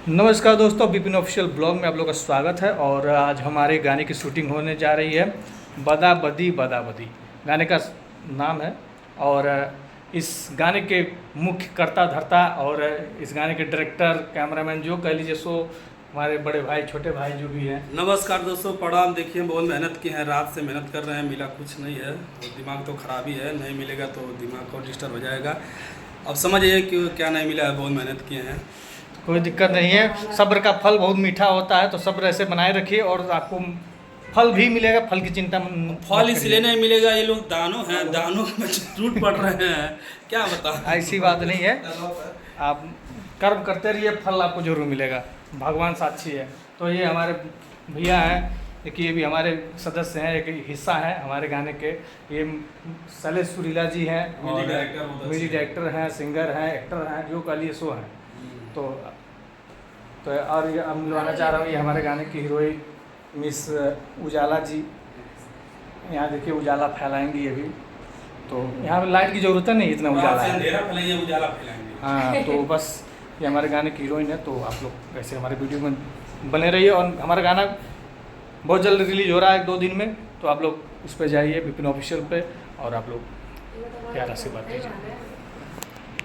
नमस्कार दोस्तों, Vipin official blog में आप लोग का स्वागत है। और आज हमारे गाने की शूटिंग होने जा रही है। बदा बदी गाने का नाम है। और इस गाने के मुख्य कर्ता धर्ता और इस गाने के डायरेक्टर, कैमरामैन, जो कह लीजिए सो हमारे बड़े भाई, छोटे भाई जो भी हैं। नमस्कार दोस्तों, प्रणाम। देखिए, बहुत मेहनत की है, रात से मेहनत कर रहे हैं, मिला कुछ नहीं है। और दिमाग तो ख़राब ही है, नहीं मिलेगा तो दिमाग और डिस्टर्ब हो जाएगा। अब समझिए कि क्या नहीं मिला है, बहुत मेहनत किए हैं। कोई दिक्कत नहीं है, सब्र का फल बहुत मीठा होता है, तो सब्र ऐसे बनाए रखिए और आपको फल भी मिलेगा। फल की चिंता फल इसलिए नहीं मिलेगा, ये लोग दानों हैं, दानों में टूट पड़ रहे हैं, क्या बता। ऐसी बात नहीं है, आप कर्म करते रहिए, फल आपको जरूर मिलेगा, भगवान साक्षी है। तो ये हमारे भैया हैं, देखिए ये भी हमारे सदस्य हैं, एक हिस्सा है हमारे गाने के। ये शैलेश सुरीला जी हैं और म्यूजिक डायरेक्टर हैं, सिंगर हैं, एक्टर हैं, जो कह लिए सो हैं। तो और ये अब मिलवाना चाह रहा हूँ, ये हमारे गाने की हीरोइन मिस उजाला जी। यहाँ देखिए उजाला फैलाएंगी अभी, तो यहाँ पे लाइट की ज़रूरत नहीं, इतना उजाला है। अंधेरा फैलाइए, उजाला फैलाएंगे। हाँ, तो बस ये हमारे गाने की हीरोइन है। तो आप लोग ऐसे हमारे वीडियो में बने रहिए। और हमारा गाना बहुत जल्द रिलीज़ हो रहा है, 2 दिन में। तो आप लोग उस पर जाइए, विपिन ऑफिशियल पे, और आप लोग प्यार आशीर्वाद दीजिए।